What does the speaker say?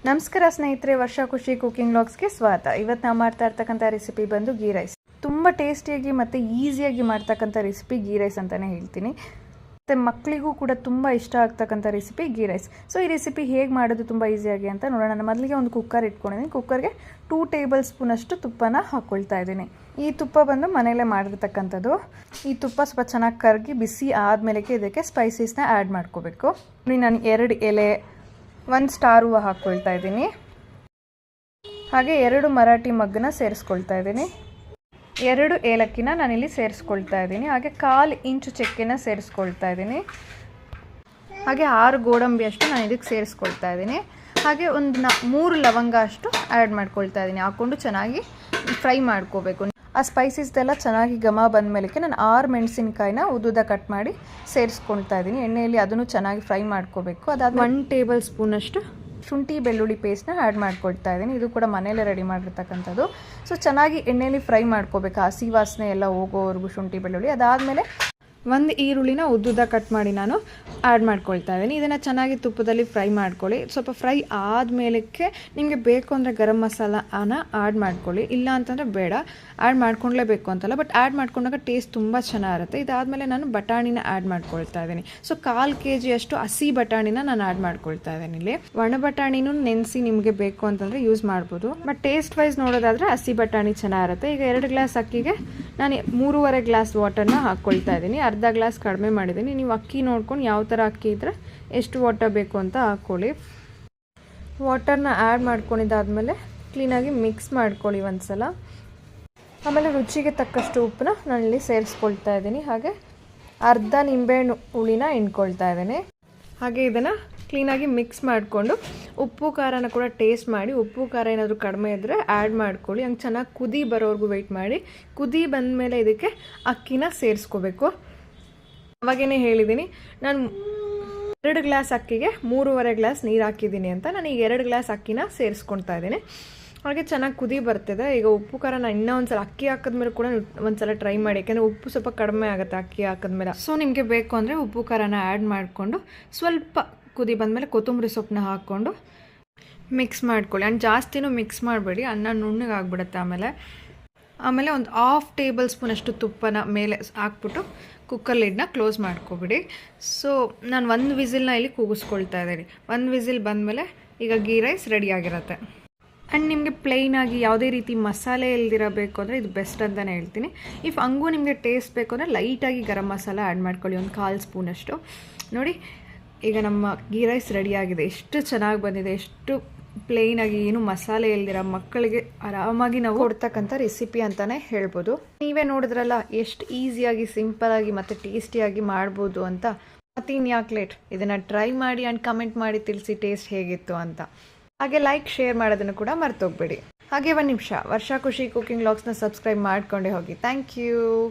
ನಮಸ್ಕಾರ ಸ್ನೇಹಿತರೆ, ವರ್ಷ ಖುಷಿ ಕುಕಿಂಗ್ ವ್ಲಾಗ್ಸ್ಗೆ ಸ್ವಾಗತ. ಇವತ್ತು ನಾವು ಮಾಡ್ತಾ ಇರ್ತಕ್ಕಂಥ ರೆಸಿಪಿ ಬಂದು ಗೀ ರೈಸ್. ತುಂಬ ಟೇಸ್ಟಿಯಾಗಿ ಮತ್ತು ಈಸಿಯಾಗಿ ಮಾಡ್ತಕ್ಕಂಥ ರೆಸಿಪಿ ಗೀ ರೈಸ್ ಅಂತಲೇ ಹೇಳ್ತೀನಿ. ಮತ್ತು ಮಕ್ಕಳಿಗೂ ಕೂಡ ತುಂಬ ಇಷ್ಟ ಆಗ್ತಕ್ಕಂಥ ರೆಸಿಪಿ ಗೀ ರೈಸ್. ಸೊ ಈ ರೆಸಿಪಿ ಹೇಗೆ ಮಾಡೋದು ತುಂಬ ಈಸಿಯಾಗಿ ಅಂತ ನೋಡೋಣ. ನಾನು ಮೊದಲಿಗೆ ಒಂದು ಕುಕ್ಕರ್ ಇಟ್ಕೊಂಡಿದ್ದೀನಿ. ಕುಕ್ಕರ್ಗೆ 2 ಟೇಬಲ್ ಸ್ಪೂನಷ್ಟು ತುಪ್ಪನ ಹಾಕ್ಕೊಳ್ತಾ ಇದ್ದೀನಿ. ಈ ತುಪ್ಪ ಬಂದು ಮನೆಯಲ್ಲೇ ಮಾಡಿರ್ತಕ್ಕಂಥದ್ದು. ಈ ತುಪ್ಪ ಸ್ವಲ್ಪ ಚೆನ್ನಾಗಿ ಕರಗಿ ಬಿಸಿ ಆದಮೇಲೆ ಇದಕ್ಕೆ ಸ್ಪೈಸಸ್ನ ಆ್ಯಡ್ ಮಾಡ್ಕೋಬೇಕು. ನಾನು 2 ಎಲೆ, 1 ಸ್ಟಾರ್ ಹೂವು ಹಾಕ್ಕೊಳ್ತಾ ಇದ್ದೀನಿ. ಹಾಗೆ 2 ಮರಾಠಿ ಮಗ್ಗನ್ನ ಸೇರಿಸ್ಕೊಳ್ತಾ ಇದ್ದೀನಿ. 2 ಏಲಕ್ಕಿನ ನಾನಿಲ್ಲಿ ಸೇರಿಸ್ಕೊಳ್ತಾ ಇದ್ದೀನಿ. ಹಾಗೆ 1/4 ಇಂಚು ಚಕ್ಕೆನ ಸೇರಿಸ್ಕೊಳ್ತಾ ಇದ್ದೀನಿ. ಹಾಗೆ 6 ಗೋಡಂಬಿ ಅಷ್ಟು ನಾನು ಇದಕ್ಕೆ ಸೇರಿಸ್ಕೊಳ್ತಾ ಇದ್ದೀನಿ. ಹಾಗೆ ಒಂದು 3 ಲವಂಗ ಅಷ್ಟು ಆ್ಯಡ್ ಮಾಡ್ಕೊಳ್ತಾ ಇದ್ದೀನಿ. ಹಾಕ್ಕೊಂಡು ಚೆನ್ನಾಗಿ ಫ್ರೈ ಮಾಡ್ಕೋಬೇಕು. ಆ ಸ್ಪೈಸಸ್ದೆಲ್ಲ ಚೆನ್ನಾಗಿ ಘಮ ಬಂದ ಮೇಲೆ ನಾನು 6 ಮೆಣಸಿನ್ಕಾಯಿನ ಉದ್ದುದ ಕಟ್ ಮಾಡಿ ಸೇರಿಸ್ಕೊಳ್ತಾ ಇದ್ದೀನಿ. ಎಣ್ಣೆಯಲ್ಲಿ ಅದನ್ನು ಚೆನ್ನಾಗಿ ಫ್ರೈ ಮಾಡ್ಕೋಬೇಕು. ಅದಾದ 1 ಟೇಬಲ್ ಸ್ಪೂನಷ್ಟು ಶುಂಠಿ ಬೆಳ್ಳುಳ್ಳಿ ಪೇಸ್ಟ್ನ ಆ್ಯಡ್ ಮಾಡ್ಕೊಳ್ತಾ ಇದ್ದೀನಿ. ಇದು ಕೂಡ ಮನೆಯಲ್ಲೇ ರೆಡಿ ಮಾಡಿರ್ತಕ್ಕಂಥದ್ದು. ಸೊ ಚೆನ್ನಾಗಿ ಎಣ್ಣೆಯಲ್ಲಿ ಫ್ರೈ ಮಾಡ್ಕೋಬೇಕು, ಹಸಿ ವಾಸನೆ ಎಲ್ಲ ಹೋಗೋವರೆಗೂ ಶುಂಠಿ ಬೆಳ್ಳುಳ್ಳಿ. ಅದಾದಮೇಲೆ 1 ಈರುಳ್ಳಿನ ಉದ್ದುದ ಕಟ್ ಮಾಡಿ ನಾನು ಆ್ಯಡ್ ಮಾಡ್ಕೊಳ್ತಾ ಇದ್ದೀನಿ. ಇದನ್ನು ಚೆನ್ನಾಗಿ ತುಪ್ಪದಲ್ಲಿ ಫ್ರೈ ಮಾಡ್ಕೊಳ್ಳಿ. ಸ್ವಲ್ಪ ಫ್ರೈ ಆದಮೇಲಕ್ಕೆ ನಿಮಗೆ ಬೇಕು ಅಂದರೆ ಗರಂ ಮಸಾಲಾನ ಆ್ಯಡ್ ಮಾಡ್ಕೊಳ್ಳಿ, ಇಲ್ಲ ಅಂತಂದರೆ ಬೇಡ. ಆ್ಯಡ್ ಮಾಡ್ಕೊಳ್ಳೇಬೇಕು ಅಂತಲ್ಲ, ಬಟ್ ಆ್ಯಡ್ ಮಾಡ್ಕೊಂಡಾಗ ಟೇಸ್ಟ್ ತುಂಬ ಚೆನ್ನಾಗಿರುತ್ತೆ. ಇದಾದಮೇಲೆ ನಾನು ಬಟಾಣಿನ ಆ್ಯಡ್ ಮಾಡ್ಕೊಳ್ತಾ ಇದ್ದೀನಿ. ಸೊ 1/4 kg ಅಷ್ಟು ಹಸಿ ಬಟಾಣಿನ ನಾನು ಆ್ಯಡ್ ಮಾಡ್ಕೊಳ್ತಾ ಇದ್ದೀನಿ. ಇಲ್ಲಿ ಒಣ ಬಟಾಣಿನೂ ನೆನೆಸಿ ನಿಮಗೆ ಬೇಕು ಅಂತಂದರೆ ಯೂಸ್ ಮಾಡ್ಬೋದು, ಬಟ್ ಟೇಸ್ಟ್ ವೈಸ್ ನೋಡೋದಾದರೆ ಹಸಿ ಬಟಾಣಿ ಚೆನ್ನಾಗಿರುತ್ತೆ. ಈಗ 2 ಗ್ಲಾಸ್ ಅಕ್ಕಿಗೆ ನಾನು 3.5 ಗ್ಲಾಸ್ ವಾಟರ್ನ ಹಾಕ್ಕೊಳ್ತಾ ಇದ್ದೀನಿ. ಅರ್ಧ ಗ್ಲಾಸ್ ಕಡಿಮೆ ಮಾಡಿದ್ದೀನಿ. ನೀವು ಅಕ್ಕಿ ನೋಡ್ಕೊಂಡು ಯಾವ ಥರ ಅಕ್ಕಿ ಇದ್ದರೆ ಎಷ್ಟು ವಾಟರ್ ಬೇಕು ಅಂತ ಹಾಕ್ಕೊಳ್ಳಿ. ವಾಟರ್ನ ಆ್ಯಡ್ ಮಾಡ್ಕೊಂಡಿದ್ದಾದಮೇಲೆ ಕ್ಲೀನಾಗಿ ಮಿಕ್ಸ್ ಮಾಡ್ಕೊಳ್ಳಿ ಒಂದು ಸಲ. ಆಮೇಲೆ ರುಚಿಗೆ ತಕ್ಕಷ್ಟು ಉಪ್ಪನ್ನ ನಾನಿಲ್ಲಿ ಸೇರಿಸ್ಕೊಳ್ತಾ ಇದ್ದೀನಿ. ಹಾಗೆ ಅರ್ಧ ನಿಂಬೆಹಣ್ಣು ಹುಳಿನ ಹಿಂಡ್ಕೊಳ್ತಾ ಇದ್ದೀನಿ. ಹಾಗೆ ಇದನ್ನು ಕ್ಲೀನಾಗಿ ಮಿಕ್ಸ್ ಮಾಡಿಕೊಂಡು ಉಪ್ಪು ಖಾರನ ಕೂಡ ಟೇಸ್ಟ್ ಮಾಡಿ, ಉಪ್ಪು ಖಾರ ಏನಾದರೂ ಕಡಿಮೆ ಇದ್ದರೆ ಆ್ಯಡ್ ಮಾಡ್ಕೊಳ್ಳಿ. ಹಂಗೆ ಚೆನ್ನಾಗಿ ಕುದಿ ಬರೋವರೆಗೂ ವೆಯ್ಟ್ ಮಾಡಿ. ಕುದಿ ಬಂದಮೇಲೆ ಇದಕ್ಕೆ ಅಕ್ಕಿನ ಸೇರಿಸ್ಕೋಬೇಕು. ಅವಾಗೇ ಹೇಳಿದ್ದೀನಿ, ನಾನು 2 ಗ್ಲಾಸ್ ಅಕ್ಕಿಗೆ 3.5 ಗ್ಲಾಸ್ ನೀರು ಹಾಕಿದ್ದೀನಿ ಅಂತ. ನಾನು ಈಗ 2 ಗ್ಲಾಸ್ ಅಕ್ಕಿನ ಸೇರಿಸ್ಕೊಳ್ತಾ ಇದ್ದೀನಿ. ಹಾಗೆ ಚೆನ್ನಾಗಿ ಕುದಿ ಬರ್ತಿದೆ. ಈಗ ಉಪ್ಪು ಖಾರ ನಾನು ಇನ್ನೂ ಒಂದು ಸಲ ಅಕ್ಕಿ ಹಾಕಿದ್ಮೇಲೆ ಕೂಡ ಒಂದು ಸಲ ಟ್ರೈ ಮಾಡಿ, ಯಾಕೆಂದರೆ ಉಪ್ಪು ಸ್ವಲ್ಪ ಕಡಿಮೆ ಆಗುತ್ತೆ ಅಕ್ಕಿ ಹಾಕಿದ್ಮೇಲೆ. ಸೊ ನಿಮಗೆ ಬೇಕು ಅಂದರೆ ಉಪ್ಪು ಖಾರನ ಆ್ಯಡ್ ಮಾಡಿಕೊಂಡು ಸ್ವಲ್ಪ ಕುದಿ ಬಂದಮೇಲೆ ಕೊತ್ತಂಬರಿ ಸೊಪ್ಪನ್ನ ಹಾಕ್ಕೊಂಡು ಮಿಕ್ಸ್ ಮಾಡ್ಕೊಳ್ಳಿ. ಆ್ಯಂಡ್ ಜಾಸ್ತಿನೂ ಮಿಕ್ಸ್ ಮಾಡಬೇಡಿ, ಅನ್ನ ನುಣ್ಣಗೆ ಆಗಿಬಿಡುತ್ತೆ. ಆಮೇಲೆ ಒಂದು 1/2 ಟೇಬಲ್ ಸ್ಪೂನಷ್ಟು ತುಪ್ಪನ ಮೇಲೆ ಹಾಕ್ಬಿಟ್ಟು ಕುಕ್ಕರ್ ಲಿಡ್ನ ಕ್ಲೋಸ್ ಮಾಡ್ಕೊಬಿಡಿ. ಸೊ ನಾನು 1 ವಿಸಿಲ್ನ ಇಲ್ಲಿ ಕೂಗಿಸ್ಕೊಳ್ತಾ ಇದ್ದೀನಿ. 1 ವಿಸಿಲ್ ಬಂದಮೇಲೆ ಈಗ ಗೀ ರೈಸ್ ರೆಡಿಯಾಗಿರುತ್ತೆ. ಆ್ಯಂಡ್ ನಿಮಗೆ ಪ್ಲೈನಾಗಿ ಯಾವುದೇ ರೀತಿ ಮಸಾಲೆ ಇಲ್ದಿರಬೇಕು ಅಂದರೆ ಇದು ಬೆಸ್ಟ್ ಅಂತಲೇ ಹೇಳ್ತೀನಿ. ಇಫ್ ಹಂಗೂ ನಿಮಗೆ ಟೇಸ್ಟ್ ಬೇಕು ಅಂದರೆ ಲೈಟಾಗಿ ಗರಂ ಮಸಾಲ ಆ್ಯಡ್ ಮಾಡ್ಕೊಳ್ಳಿ, ಒಂದು 1/4 ಸ್ಪೂನಷ್ಟು. ನೋಡಿ, ಈಗ ನಮ್ಮ ಗೀ ರೈಸ್ ರೆಡಿಯಾಗಿದೆ. ಎಷ್ಟು ಚೆನ್ನಾಗಿ ಬಂದಿದೆ, ಎಷ್ಟು ಪ್ಲೇನಾಗಿ, ಏನು ಮಸಾಲೆ ಇಲ್ದಿರ ಮಕ್ಕಳಿಗೆ ಆರಾಮಾಗಿ ನಾವು ಕೊಡ್ತಕ್ಕಂಥ ರೆಸಿಪಿ ಅಂತಲೇ ಹೇಳ್ಬೋದು. ನೀವೇ ನೋಡಿದ್ರಲ್ಲ ಎಷ್ಟು ಈಸಿಯಾಗಿ, ಸಿಂಪಲಾಗಿ ಮತ್ತು ಟೇಸ್ಟಿಯಾಗಿ ಮಾಡ್ಬೋದು ಅಂತ. ಮತ್ತು ಇನ್ಯಾಕೆ ಲೇಟ್, ಇದನ್ನು ಟ್ರೈ ಮಾಡಿ ಆ್ಯಂಡ್ ಕಮೆಂಟ್ ಮಾಡಿ ತಿಳಿಸಿ ಟೇಸ್ಟ್ ಹೇಗಿತ್ತು ಅಂತ. ಹಾಗೆ ಲೈಕ್, ಶೇರ್ ಮಾಡೋದನ್ನು ಕೂಡ ಮರ್ತೋಗ್ಬೇಡಿ. ಹಾಗೆ 1 ನಿಮಿಷ ವರ್ಷ ಖುಷಿ ಕುಕಿಂಗ್ ವ್ಲಾಗ್ಸ್ನ ಸಬ್ಸ್ಕ್ರೈಬ್ ಮಾಡ್ಕೊಂಡೇ ಹೋಗಿ. Thank you.